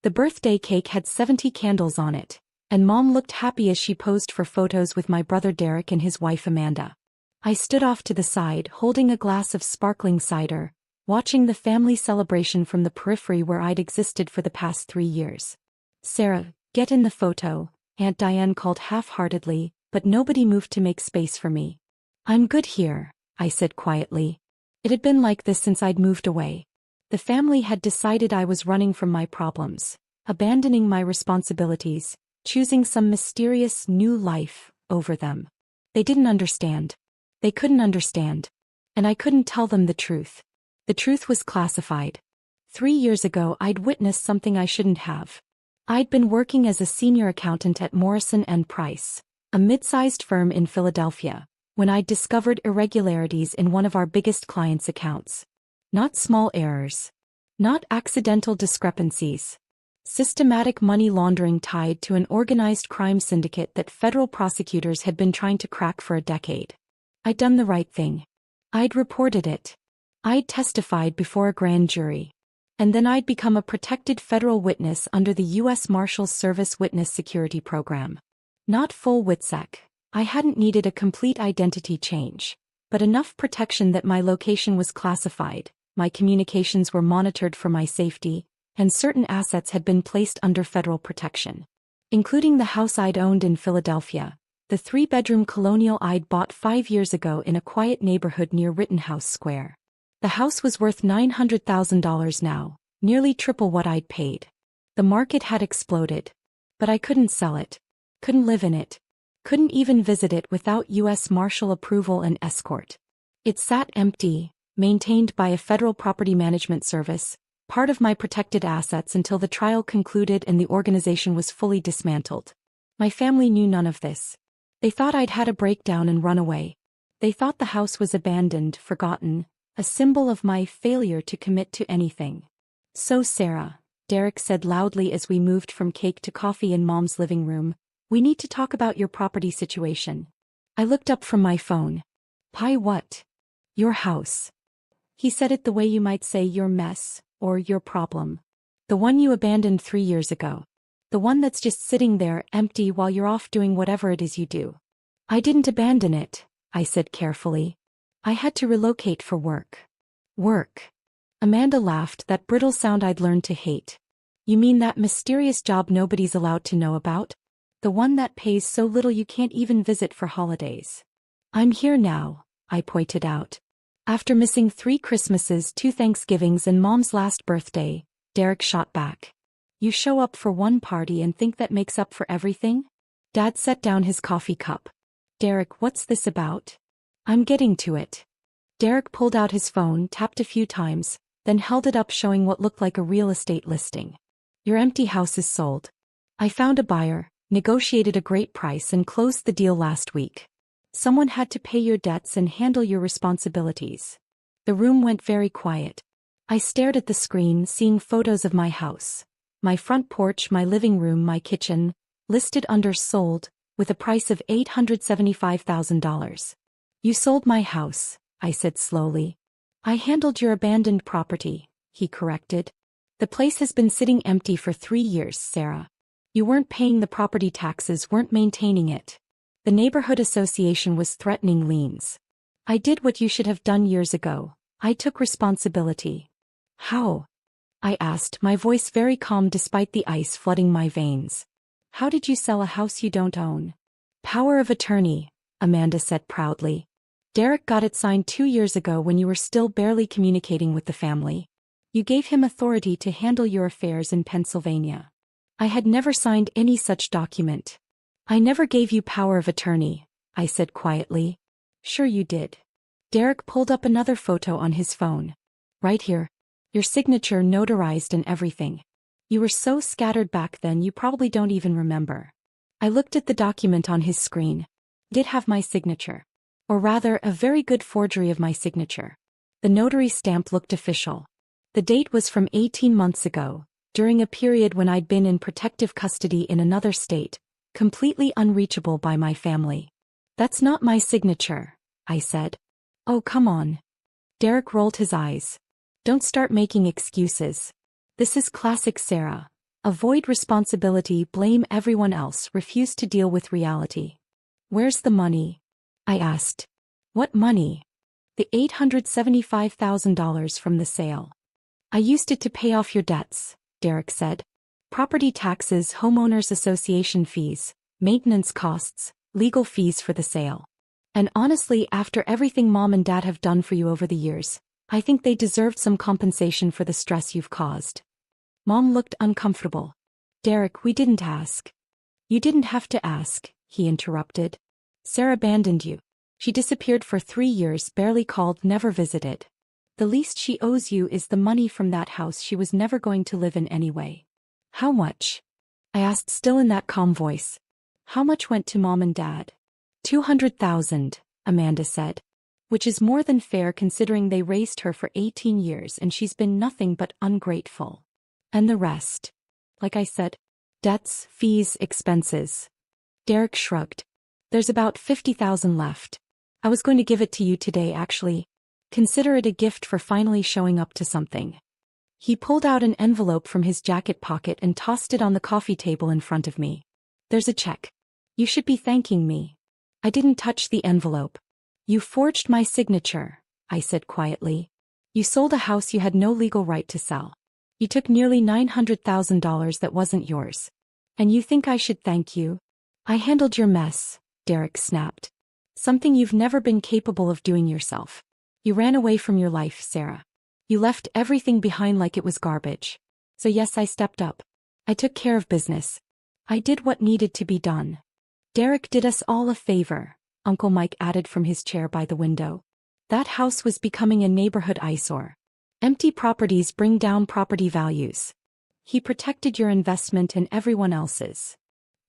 The birthday cake had 70 candles on it, and Mom looked happy as she posed for photos with my brother Derek and his wife Amanda. I stood off to the side holding a glass of sparkling cider, watching the family celebration from the periphery where I'd existed for the past 3 years. "Sarah, get in the photo," Aunt Diane called half-heartedly, but nobody moved to make space for me. "I'm good here," I said quietly. It had been like this since I'd moved away. The family had decided I was running from my problems, abandoning my responsibilities, choosing some mysterious new life over them. They didn't understand. They couldn't understand. And I couldn't tell them the truth. The truth was classified. 3 years ago I'd witnessed something I shouldn't have. I'd been working as a senior accountant at Morrison & Price, a mid-sized firm in Philadelphia, when I'd discovered irregularities in one of our biggest clients' accounts. Not small errors. Not accidental discrepancies. Systematic money laundering tied to an organized crime syndicate that federal prosecutors had been trying to crack for a decade. I'd done the right thing. I'd reported it. I'd testified before a grand jury. And then I'd become a protected federal witness under the U.S. Marshals Service Witness Security Program. Not full WITSEC. I hadn't needed a complete identity change, but enough protection that my location was classified, my communications were monitored for my safety, and certain assets had been placed under federal protection. Including the house I'd owned in Philadelphia, the 3-bedroom colonial I'd bought 5 years ago in a quiet neighborhood near Rittenhouse Square. The house was worth $900,000 now, nearly triple what I'd paid. The market had exploded. But I couldn't sell it. Couldn't live in it. Couldn't even visit it without U.S. Marshal approval and escort. It sat empty, maintained by a federal property management service, part of my protected assets until the trial concluded and the organization was fully dismantled. My family knew none of this. They thought I'd had a breakdown and run away. They thought the house was abandoned, forgotten, a symbol of my failure to commit to anything. "So Sarah," Derek said loudly as we moved from cake to coffee in Mom's living room, "we need to talk about your property situation." I looked up from my phone. "Pie what?" "Your house." He said it the way you might say your mess, or your problem. "The one you abandoned 3 years ago. The one that's just sitting there empty while you're off doing whatever it is you do." "I didn't abandon it," I said carefully. "I had to relocate for work." "Work?" Amanda laughed, that brittle sound I'd learned to hate. "You mean that mysterious job nobody's allowed to know about? The one that pays so little you can't even visit for holidays?" "I'm here now," I pointed out. "After missing 3 Christmases, 2 Thanksgivings and Mom's last birthday," Derek shot back. "You show up for one party and think that makes up for everything?" Dad set down his coffee cup. "Derek, what's this about?" "I'm getting to it." Derek pulled out his phone, tapped a few times, then held it up showing what looked like a real estate listing. "Your empty house is sold. I found a buyer, negotiated a great price and closed the deal last week. Someone had to pay your debts and handle your responsibilities." The room went very quiet. I stared at the screen, seeing photos of my house. My front porch, my living room, my kitchen, listed under sold, with a price of $875,000. "You sold my house," I said slowly. "I handled your abandoned property," he corrected. "The place has been sitting empty for 3 years, Sarah. You weren't paying the property taxes, weren't maintaining it. The neighborhood association was threatening liens. I did what you should have done years ago. I took responsibility." "How?" I asked, my voice very calm despite the ice flooding my veins. "How did you sell a house you don't own?" "Power of attorney," Amanda said proudly. "Derek got it signed 2 years ago when you were still barely communicating with the family. You gave him authority to handle your affairs in Pennsylvania." I had never signed any such document. "I never gave you power of attorney," I said quietly. "Sure you did." Derek pulled up another photo on his phone. "Right here. Your signature notarized and everything. You were so scattered back then you probably don't even remember." I looked at the document on his screen. It did have my signature. Or rather, a very good forgery of my signature. The notary stamp looked official. The date was from 18 months ago, during a period when I'd been in protective custody in another state, completely unreachable by my family. "That's not my signature," I said. "Oh, come on." Derek rolled his eyes. "Don't start making excuses. This is classic Sarah. Avoid responsibility, blame everyone else, refuse to deal with reality. Where's the money? I asked. What money? The $875,000 from the sale. I used it to pay off your debts, Derek said. Property taxes, homeowners association fees, maintenance costs, legal fees for the sale. And honestly, after everything Mom and Dad have done for you over the years, I think they deserved some compensation for the stress you've caused. Mom looked uncomfortable. Derek, we didn't ask. You didn't have to ask, he interrupted. Sarah abandoned you. She disappeared for 3 years, barely called, never visited. The least she owes you is the money from that house she was never going to live in anyway. How much? I asked, still in that calm voice. How much went to Mom and Dad? $200,000, Amanda said. Which is more than fair considering they raised her for 18 years and she's been nothing but ungrateful. And the rest? Like I said, debts, fees, expenses. Derek shrugged. There's about $50,000 left. I was going to give it to you today actually. Consider it a gift for finally showing up to something. He pulled out an envelope from his jacket pocket and tossed it on the coffee table in front of me. There's a check. You should be thanking me. I didn't touch the envelope. You forged my signature, I said quietly. You sold a house you had no legal right to sell. You took nearly $900,000 that wasn't yours. And you think I should thank you? I handled your mess, Derek snapped. Something you've never been capable of doing yourself. You ran away from your life, Sarah. You left everything behind like it was garbage. So yes, I stepped up. I took care of business. I did what needed to be done. Derek did us all a favor, Uncle Mike added from his chair by the window. That house was becoming a neighborhood eyesore. Empty properties bring down property values. He protected your investment and everyone else's.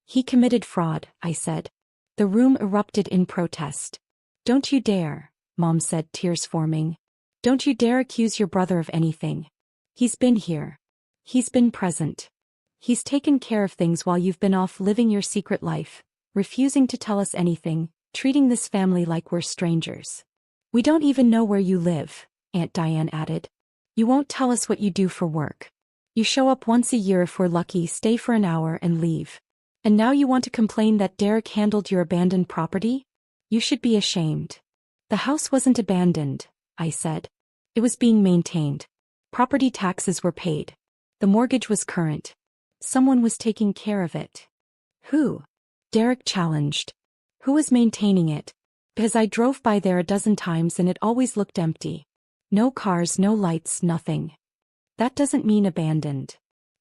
He committed fraud, I said. The room erupted in protest. Don't you dare, Mom said, tears forming. Don't you dare accuse your brother of anything. He's been here. He's been present. He's taken care of things while you've been off living your secret life, refusing to tell us anything, treating this family like we're strangers. We don't even know where you live, Aunt Diane added. You won't tell us what you do for work. You show up once a year if we're lucky, stay for an hour and leave. And now you want to complain that Derek handled your abandoned property? You should be ashamed. The house wasn't abandoned, I said. It was being maintained. Property taxes were paid. The mortgage was current. Someone was taking care of it. Who? Derek challenged. Who was maintaining it? Because I drove by there a dozen times and it always looked empty. No cars, no lights, nothing. That doesn't mean abandoned.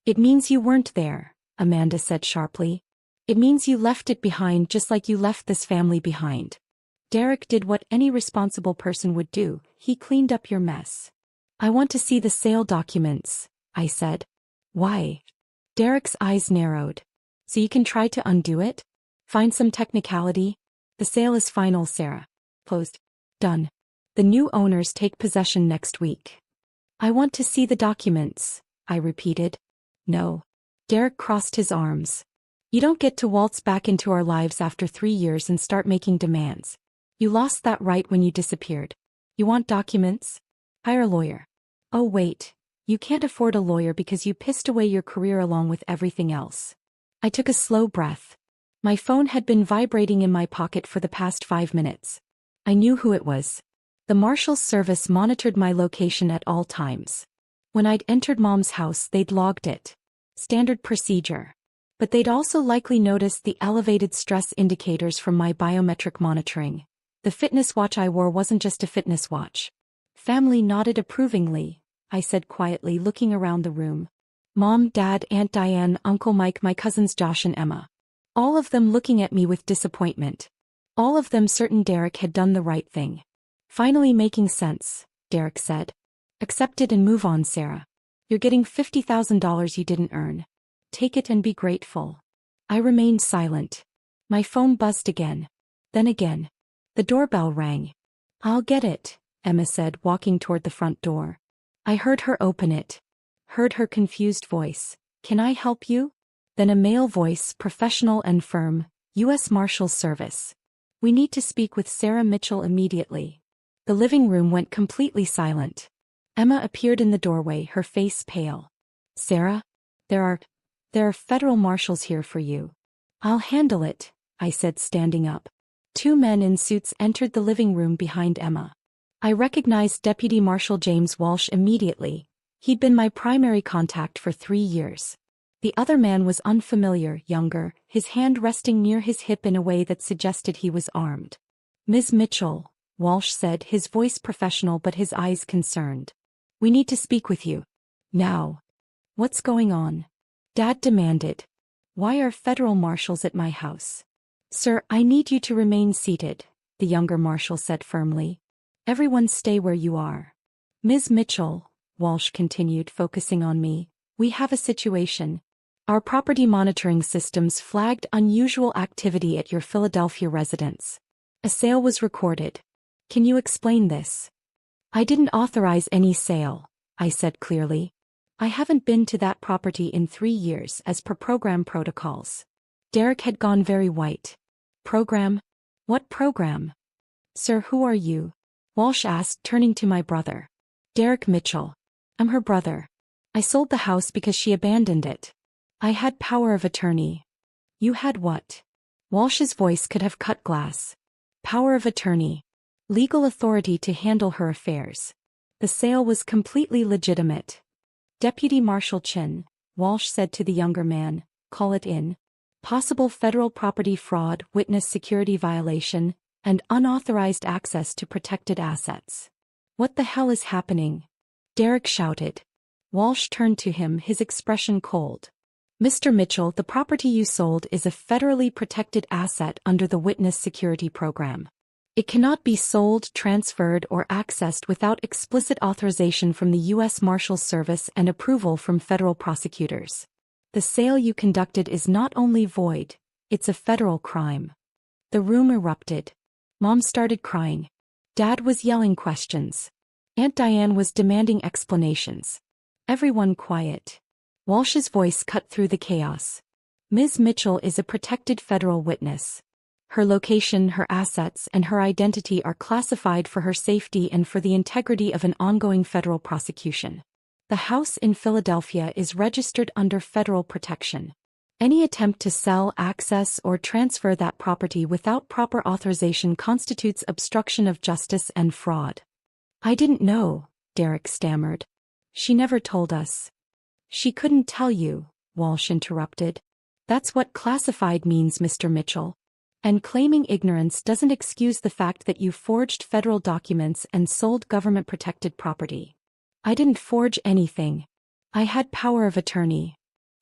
It means you weren't there, Amanda said sharply. It means you left it behind just like you left this family behind. Derek did what any responsible person would do, he cleaned up your mess. I want to see the sale documents, I said. Why? Derek's eyes narrowed. So you can try to undo it? Find some technicality? The sale is final, Sarah. Closed. Done. The new owners take possession next week. I want to see the documents, I repeated. No. Derek crossed his arms. You don't get to waltz back into our lives after 3 years and start making demands. You lost that right when you disappeared. You want documents? Hire a lawyer. Oh wait, you can't afford a lawyer because you pissed away your career along with everything else. I took a slow breath. My phone had been vibrating in my pocket for the past 5 minutes. I knew who it was. The Marshal's service monitored my location at all times. When I'd entered Mom's house, they'd logged it. Standard procedure. But they'd also likely noticed the elevated stress indicators from my biometric monitoring. The fitness watch I wore wasn't just a fitness watch. Family nodded approvingly, I said quietly, looking around the room. Mom, Dad, Aunt Diane, Uncle Mike, my cousins Josh and Emma. All of them looking at me with disappointment. All of them certain Derek had done the right thing. Finally making sense, Derek said. Accept it and move on, Sarah. You're getting $50,000 you didn't earn. Take it and be grateful. I remained silent. My phone buzzed again. Then again. The doorbell rang. I'll get it, Emma said, walking toward the front door. I heard her open it. Heard her confused voice. Can I help you? Then a male voice, professional and firm. U.S. Marshals Service. We need to speak with Sarah Mitchell immediately. The living room went completely silent. Emma appeared in the doorway, her face pale. Sarah? There are There are federal marshals here for you. I'll handle it, I said, standing up. Two men in suits entered the living room behind Emma. I recognized Deputy Marshal James Walsh immediately. He'd been my primary contact for 3 years. The other man was unfamiliar, younger, his hand resting near his hip in a way that suggested he was armed. Ms. Mitchell, Walsh said, his voice professional but his eyes concerned. We need to speak with you. Now. What's going on? Dad demanded. Why are federal marshals at my house? Sir, I need you to remain seated, the younger marshal said firmly. Everyone stay where you are. Ms. Mitchell, Walsh continued, focusing on me, we have a situation. Our property monitoring systems flagged unusual activity at your Philadelphia residence. A sale was recorded. Can you explain this? I didn't authorize any sale, I said clearly. I haven't been to that property in 3 years as per program protocols. Derek had gone very white. Program? What program? Sir, who are you? Walsh asked, turning to my brother. Derek Mitchell. I'm her brother. I sold the house because she abandoned it. I had power of attorney. You had what? Walsh's voice could have cut glass. Power of attorney. Legal authority to handle her affairs. The sale was completely legitimate. Deputy Marshal Chin, Walsh said to the younger man, call it in. Possible federal property fraud, witness security violation, and unauthorized access to protected assets. What the hell is happening? Derek shouted. Walsh turned to him, his expression cold. Mr. Mitchell, the property you sold is a federally protected asset under the Witness Security Program. It cannot be sold, transferred, or accessed without explicit authorization from the U.S. Marshals Service and approval from federal prosecutors. The sale you conducted is not only void, it's a federal crime. The room erupted. Mom started crying. Dad was yelling questions. Aunt Diane was demanding explanations. Everyone quiet. Walsh's voice cut through the chaos. Ms. Mitchell is a protected federal witness. Her location, her assets, and her identity are classified for her safety and for the integrity of an ongoing federal prosecution. The house in Philadelphia is registered under federal protection. Any attempt to sell, access, or transfer that property without proper authorization constitutes obstruction of justice and fraud. I didn't know, Derek stammered. She never told us. She couldn't tell you, Walsh interrupted. That's what classified means, Mr. Mitchell. And claiming ignorance doesn't excuse the fact that you forged federal documents and sold government-protected property. I didn't forge anything. I had power of attorney.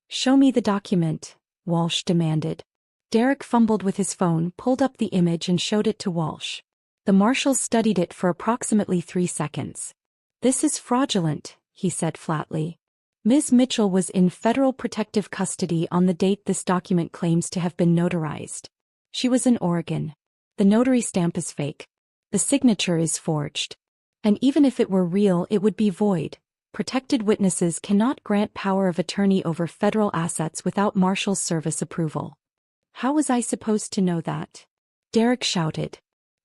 Show me the document, Walsh demanded. Derek fumbled with his phone, pulled up the image and showed it to Walsh. The marshals studied it for approximately 3 seconds. This is fraudulent, he said flatly. Ms. Mitchell was in federal protective custody on the date this document claims to have been notarized. She was in Oregon. The notary stamp is fake. The signature is forged. And even if it were real, it would be void. Protected witnesses cannot grant power of attorney over federal assets without Marshals Service approval. How was I supposed to know that? Derek shouted.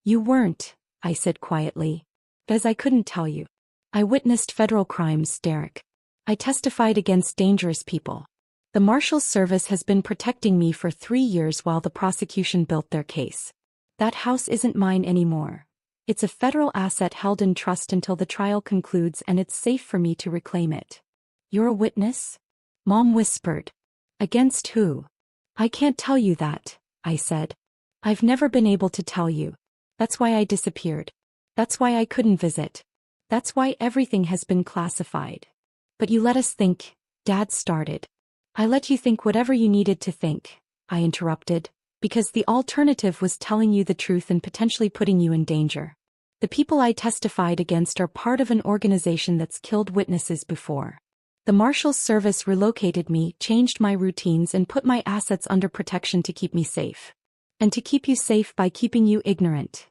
You weren't, I said quietly. Because I couldn't tell you. I witnessed federal crimes, Derek. I testified against dangerous people. The Marshals Service has been protecting me for 3 years while the prosecution built their case. That house isn't mine anymore. It's a federal asset held in trust until the trial concludes, and it's safe for me to reclaim it. You're a witness? Mom whispered. Against who? I can't tell you that, I said. I've never been able to tell you. That's why I disappeared. That's why I couldn't visit. That's why everything has been classified. But you let us think, Dad started. I let you think whatever you needed to think, I interrupted, because the alternative was telling you the truth and potentially putting you in danger. The people I testified against are part of an organization that's killed witnesses before. The Marshals Service relocated me, changed my routines, and put my assets under protection to keep me safe. And to keep you safe by keeping you ignorant.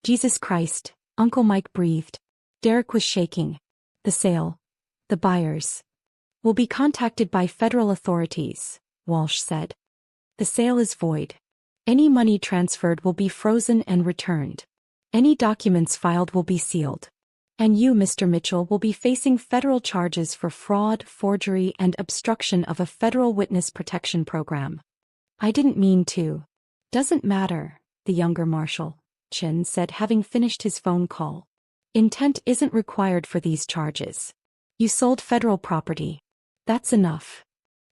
Jesus Christ, Uncle Mike breathed. Derek was shaking. The sale. The buyers will be contacted by federal authorities, Walsh said. The sale is void. Any money transferred will be frozen and returned. Any documents filed will be sealed. And you, Mr. Mitchell, will be facing federal charges for fraud, forgery, and obstruction of a federal witness protection program. I didn't mean to. Doesn't matter, the younger Marshal, Chin said, having finished his phone call. Intent isn't required for these charges. You sold federal property. That's enough.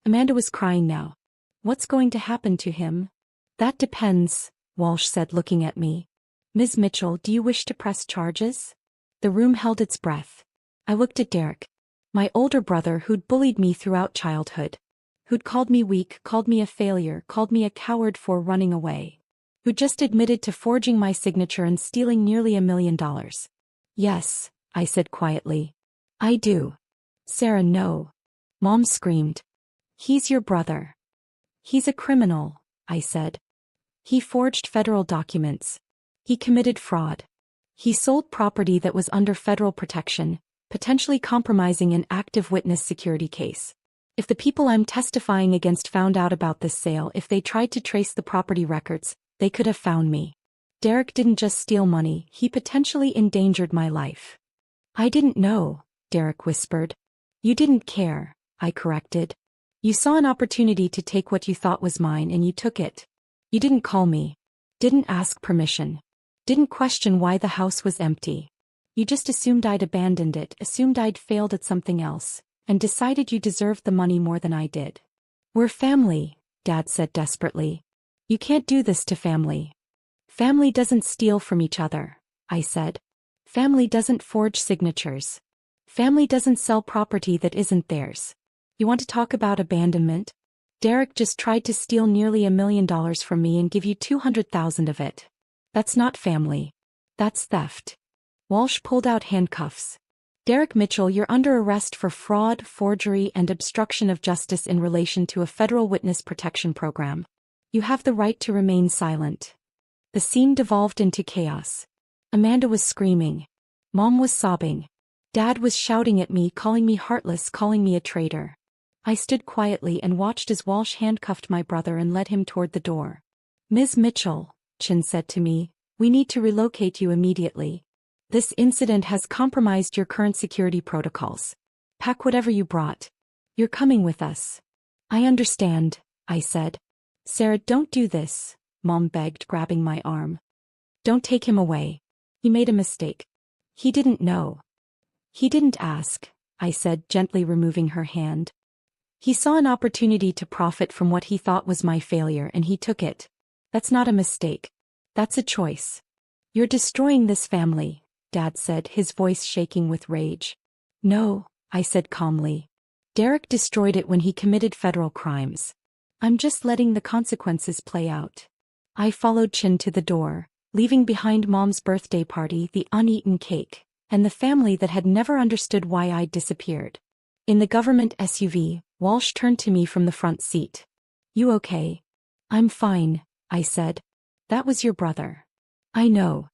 Amanda was crying now. What's going to happen to him? That depends, Walsh said, looking at me. Ms. Mitchell, do you wish to press charges? The room held its breath. I looked at Derek. My older brother who'd bullied me throughout childhood. Who'd called me weak, called me a failure, called me a coward for running away. Who'd just admitted to forging my signature and stealing nearly $1 million. Yes, I said quietly. I do. Sarah, no. Mom screamed. He's your brother. He's a criminal, I said. He forged federal documents. He committed fraud. He sold property that was under federal protection, potentially compromising an active witness security case. If the people I'm testifying against found out about this sale, if they tried to trace the property records, they could have found me. Derek didn't just steal money, he potentially endangered my life. I didn't know, Derek whispered. You didn't care, I corrected. You saw an opportunity to take what you thought was mine and you took it. You didn't call me. Didn't ask permission. Didn't question why the house was empty. You just assumed I'd abandoned it, assumed I'd failed at something else, and decided you deserved the money more than I did. We're family, Dad said desperately. You can't do this to family. Family doesn't steal from each other, I said. Family doesn't forge signatures. Family doesn't sell property that isn't theirs. You want to talk about abandonment? Derek just tried to steal nearly $1 million from me and give you $200,000 of it. That's not family. That's theft. Walsh pulled out handcuffs. Derek Mitchell, you're under arrest for fraud, forgery, and obstruction of justice in relation to a federal witness protection program. You have the right to remain silent. The scene devolved into chaos. Amanda was screaming. Mom was sobbing. Dad was shouting at me, calling me heartless, calling me a traitor. I stood quietly and watched as Walsh handcuffed my brother and led him toward the door. Ms. Mitchell, Chin said to me, we need to relocate you immediately. This incident has compromised your current security protocols. Pack whatever you brought. You're coming with us. I understand, I said. Sarah, don't do this, Mom begged, grabbing my arm. Don't take him away. He made a mistake. He didn't know. He didn't ask, I said, gently removing her hand. He saw an opportunity to profit from what he thought was my failure and he took it. That's not a mistake. That's a choice. You're destroying this family, Dad said, his voice shaking with rage. No, I said calmly. Derek destroyed it when he committed federal crimes. I'm just letting the consequences play out. I followed Chin to the door, leaving behind Mom's birthday party, the uneaten cake, and the family that had never understood why I'd disappeared. In the government SUV, Walsh turned to me from the front seat. You okay? I'm fine, I said. That was your brother. I know.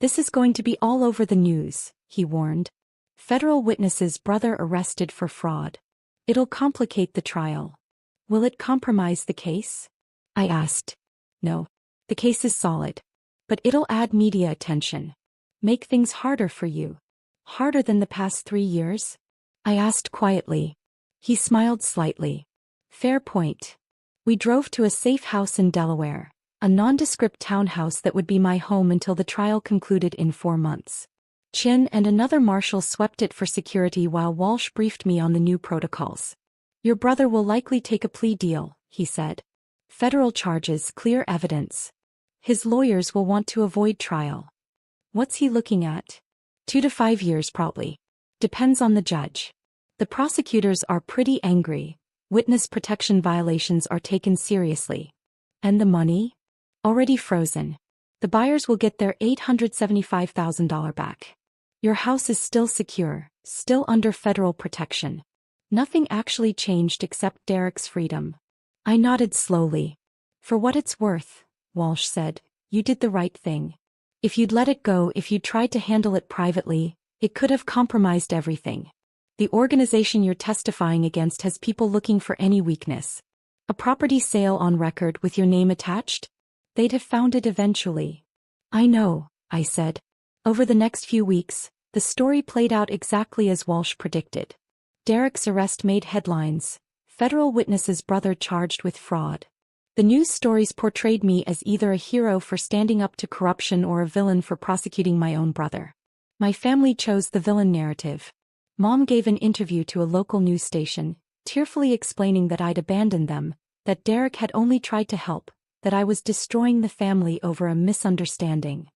This is going to be all over the news, he warned. Federal witnesses' brother arrested for fraud. It'll complicate the trial. Will it compromise the case? I asked. No. The case is solid. But it'll add media attention. Make things harder for you. Harder than the past 3 years? I asked quietly. He smiled slightly. Fair point. We drove to a safe house in Delaware, a nondescript townhouse that would be my home until the trial concluded in 4 months. Chin and another marshal swept it for security while Walsh briefed me on the new protocols. Your brother will likely take a plea deal, he said. Federal charges, clear evidence. His lawyers will want to avoid trial. What's he looking at? 2 to 5 years probably. Depends on the judge. The prosecutors are pretty angry. Witness protection violations are taken seriously. And the money? Already frozen. The buyers will get their $875,000 back. Your house is still secure, still under federal protection. Nothing actually changed except Derek's freedom. I nodded slowly. For what it's worth, Walsh said, you did the right thing. If you'd let it go, if you'd tried to handle it privately, it could have compromised everything. The organization you're testifying against has people looking for any weakness. A property sale on record with your name attached? They'd have found it eventually. I know, I said. Over the next few weeks, The story played out exactly as Walsh predicted. Derek's arrest made headlines. Federal witness's brother charged with fraud. The news stories portrayed me as either a hero for standing up to corruption or a villain for prosecuting my own brother. My family chose the villain narrative. Mom gave an interview to a local news station, tearfully explaining that I'd abandoned them, that Derek had only tried to help, that I was destroying the family over a misunderstanding.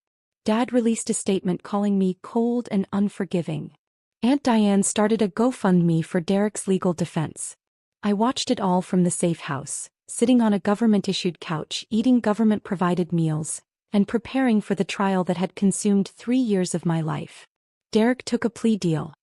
Dad released a statement calling me cold and unforgiving. Aunt Diane started a GoFundMe for Derek's legal defense. I watched it all from the safe house, sitting on a government-issued couch, eating government-provided meals, and preparing for the trial that had consumed 3 years of my life. Derek took a plea deal.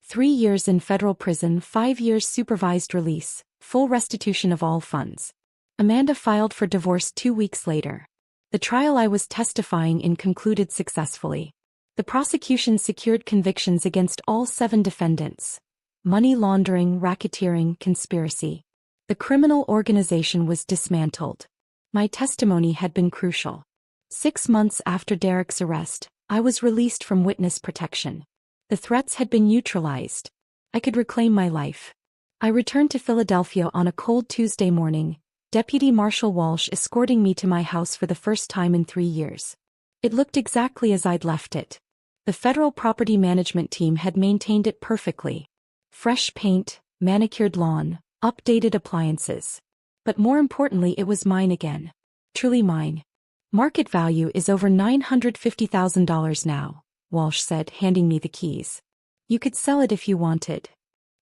3 years in federal prison, 5 years supervised release, full restitution of all funds. Amanda filed for divorce 2 weeks later. The trial I was testifying in concluded successfully. The prosecution secured convictions against all 7 defendants. Money laundering, racketeering, conspiracy. The criminal organization was dismantled. My testimony had been crucial. 6 months after Derek's arrest, I was released from witness protection. The threats had been neutralized. I could reclaim my life. I returned to Philadelphia on a cold Tuesday morning, Deputy Marshal Walsh escorting me to my house for the first time in 3 years. It looked exactly as I'd left it. The federal property management team had maintained it perfectly. Fresh paint, manicured lawn, updated appliances. But more importantly, it was mine again. Truly mine. Market value is over $950,000 now, Walsh said, handing me the keys. You could sell it if you wanted.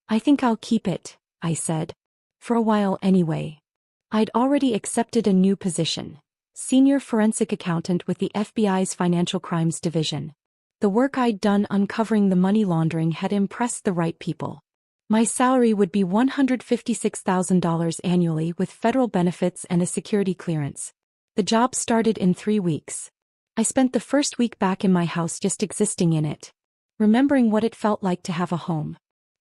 I think I'll keep it, I said. For a while anyway. I'd already accepted a new position. Senior forensic accountant with the FBI's Financial Crimes Division. The work I'd done uncovering the money laundering had impressed the right people. My salary would be $156,000 annually with federal benefits and a security clearance. The job started in 3 weeks. I spent the first week back in my house just existing in it. Remembering what it felt like to have a home.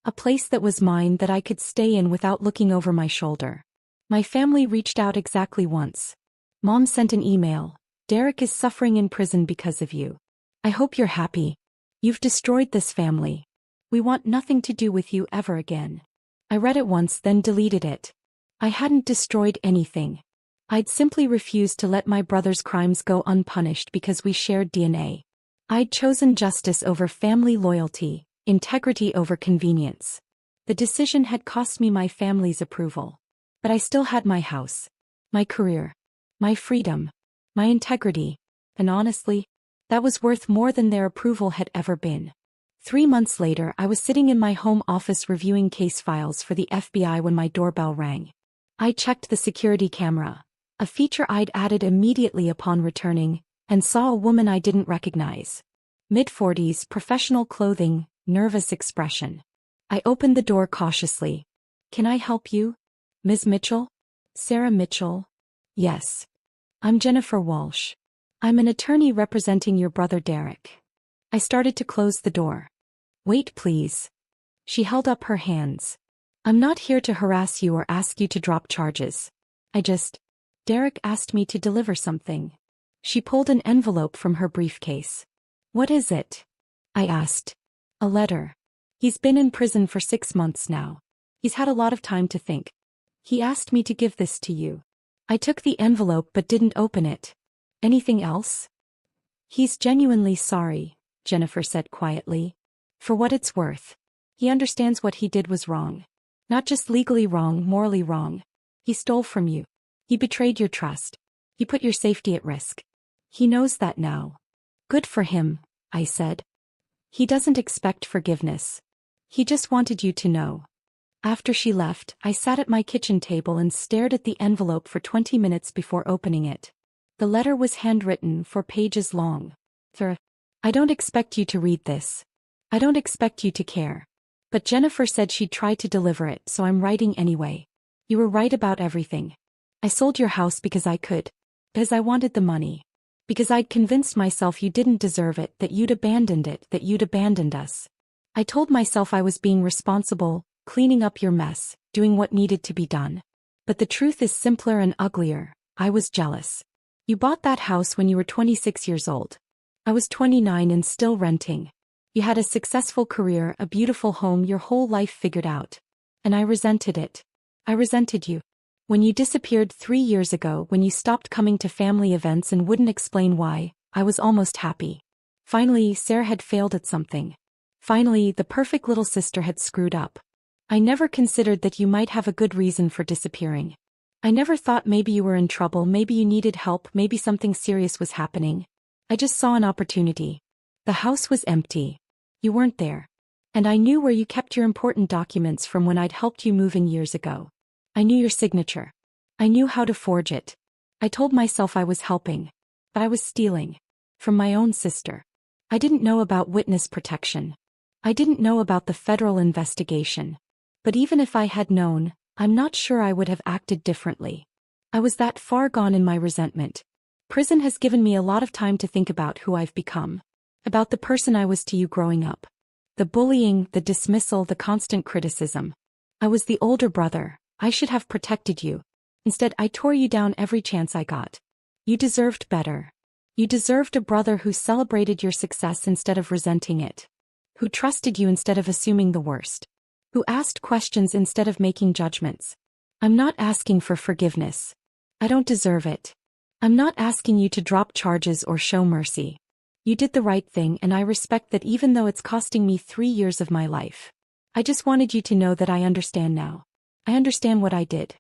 A place that was mine that I could stay in without looking over my shoulder. My family reached out exactly once. Mom sent an email. Derek is suffering in prison because of you. I hope you're happy. You've destroyed this family. We want nothing to do with you ever again. I read it once, then deleted it. I hadn't destroyed anything. I'd simply refused to let my brother's crimes go unpunished because we shared DNA. I'd chosen justice over family loyalty, integrity over convenience. The decision had cost me my family's approval. But I still had my house, my career, my freedom, my integrity, and honestly, that was worth more than their approval had ever been. 3 months later, I was sitting in my home office reviewing case files for the FBI when my doorbell rang. I checked the security camera, a feature I'd added immediately upon returning, and saw a woman I didn't recognize. Mid-40s, professional clothing, nervous expression. I opened the door cautiously. Can I help you? Ms. Mitchell? Sarah Mitchell? Yes. I'm Jennifer Walsh. I'm an attorney representing your brother Derek. I started to close the door. Wait, please. She held up her hands. I'm not here to harass you or ask you to drop charges. Derek asked me to deliver something. She pulled an envelope from her briefcase. What is it? I asked. A letter. He's been in prison for 6 months now. He's had a lot of time to think. He asked me to give this to you. I took the envelope but didn't open it. Anything else? He's genuinely sorry, Jennifer said quietly. For what it's worth. He understands what he did was wrong. Not just legally wrong, morally wrong. He stole from you. He betrayed your trust. He put your safety at risk. He knows that now. Good for him, I said. He doesn't expect forgiveness. He just wanted you to know. After she left, I sat at my kitchen table and stared at the envelope for 20 minutes before opening it. The letter was handwritten, 4 pages long. I don't expect you to read this. I don't expect you to care. But Jennifer said she'd try to deliver it, so I'm writing anyway. You were right about everything. I sold your house because I could. Because I wanted the money. Because I'd convinced myself you didn't deserve it, that you'd abandoned it, that you'd abandoned us. I told myself I was being responsible, cleaning up your mess, doing what needed to be done. But the truth is simpler and uglier. I was jealous. You bought that house when you were 26 years old. I was 29 and still renting. You had a successful career, a beautiful home, your whole life figured out. And I resented it. I resented you. When you disappeared 3 years ago, when you stopped coming to family events and wouldn't explain why, I was almost happy. Finally, Sarah had failed at something. Finally, the perfect little sister had screwed up. I never considered that you might have a good reason for disappearing. I never thought maybe you were in trouble, maybe you needed help, maybe something serious was happening. I just saw an opportunity. The house was empty. You weren't there. And I knew where you kept your important documents from when I'd helped you move in years ago. I knew your signature. I knew how to forge it. I told myself I was helping. But I was stealing. From my own sister. I didn't know about witness protection. I didn't know about the federal investigation. But even if I had known, I'm not sure I would have acted differently. I was that far gone in my resentment. Prison has given me a lot of time to think about who I've become. About the person I was to you growing up. The bullying, the dismissal, the constant criticism. I was the older brother. I should have protected you. Instead, I tore you down every chance I got. You deserved better. You deserved a brother who celebrated your success instead of resenting it. Who trusted you instead of assuming the worst. Who asked questions instead of making judgments. I'm not asking for forgiveness. I don't deserve it. I'm not asking you to drop charges or show mercy. You did the right thing, and I respect that, even though it's costing me 3 years of my life. I just wanted you to know that I understand now. I understand what I did.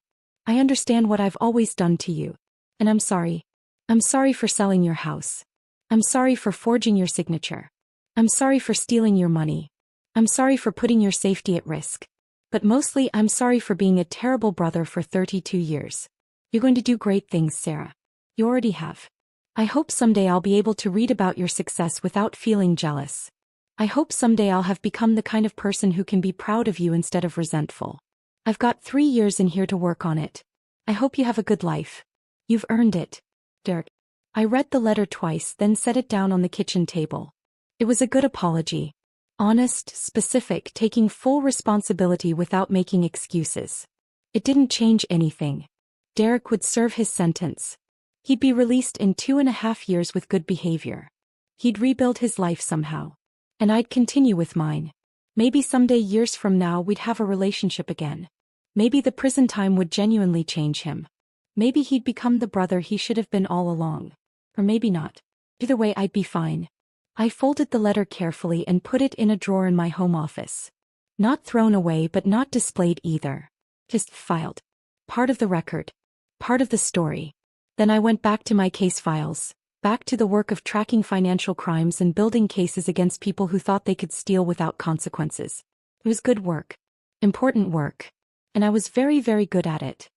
I understand what I've always done to you. And I'm sorry. I'm sorry for selling your house. I'm sorry for forging your signature. I'm sorry for stealing your money. I'm sorry for putting your safety at risk. But mostly, I'm sorry for being a terrible brother for 32 years. You're going to do great things, Sarah. You already have. I hope someday I'll be able to read about your success without feeling jealous. I hope someday I'll have become the kind of person who can be proud of you instead of resentful. I've got 3 years in here to work on it. I hope you have a good life. You've earned it. Derek. I read the letter twice, then set it down on the kitchen table. It was a good apology. Honest, specific, taking full responsibility without making excuses. It didn't change anything. Derek would serve his sentence. He'd be released in 2.5 years with good behavior. He'd rebuild his life somehow. And I'd continue with mine. Maybe someday, years from now, we'd have a relationship again. Maybe the prison time would genuinely change him. Maybe he'd become the brother he should have been all along. Or maybe not. Either way, I'd be fine. I folded the letter carefully and put it in a drawer in my home office. Not thrown away, but not displayed either. Just filed. Part of the record. Part of the story. Then I went back to my case files, back to the work of tracking financial crimes and building cases against people who thought they could steal without consequences. It was good work. Important work. And I was very, very good at it.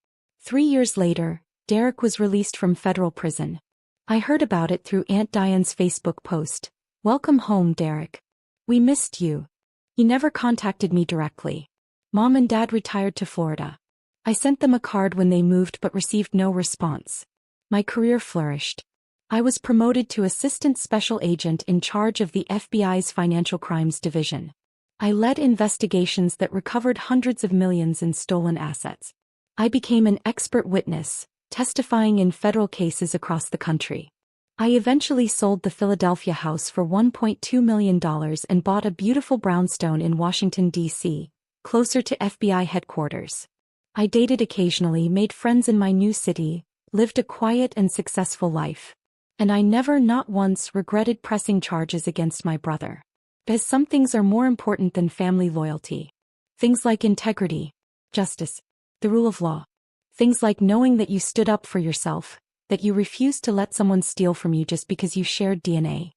3 years later, Derek was released from federal prison. I heard about it through Aunt Diane's Facebook post. Welcome home, Derek. We missed you. He never contacted me directly. Mom and Dad retired to Florida. I sent them a card when they moved but received no response. My career flourished. I was promoted to Assistant Special Agent in charge of the FBI's Financial Crimes Division. I led investigations that recovered hundreds of millions in stolen assets. I became an expert witness, testifying in federal cases across the country. I eventually sold the Philadelphia house for $1.2 million and bought a beautiful brownstone in Washington, D.C., closer to FBI headquarters. I dated occasionally, made friends in my new city, lived a quiet and successful life. And I never, not once, regretted pressing charges against my brother. Because some things are more important than family loyalty. Things like integrity, justice, the rule of law. Things like knowing that you stood up for yourself, that you refused to let someone steal from you just because you shared DNA.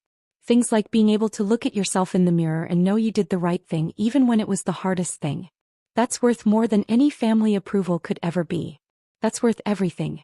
Things like being able to look at yourself in the mirror and know you did the right thing even when it was the hardest thing. That's worth more than any family approval could ever be. That's worth everything.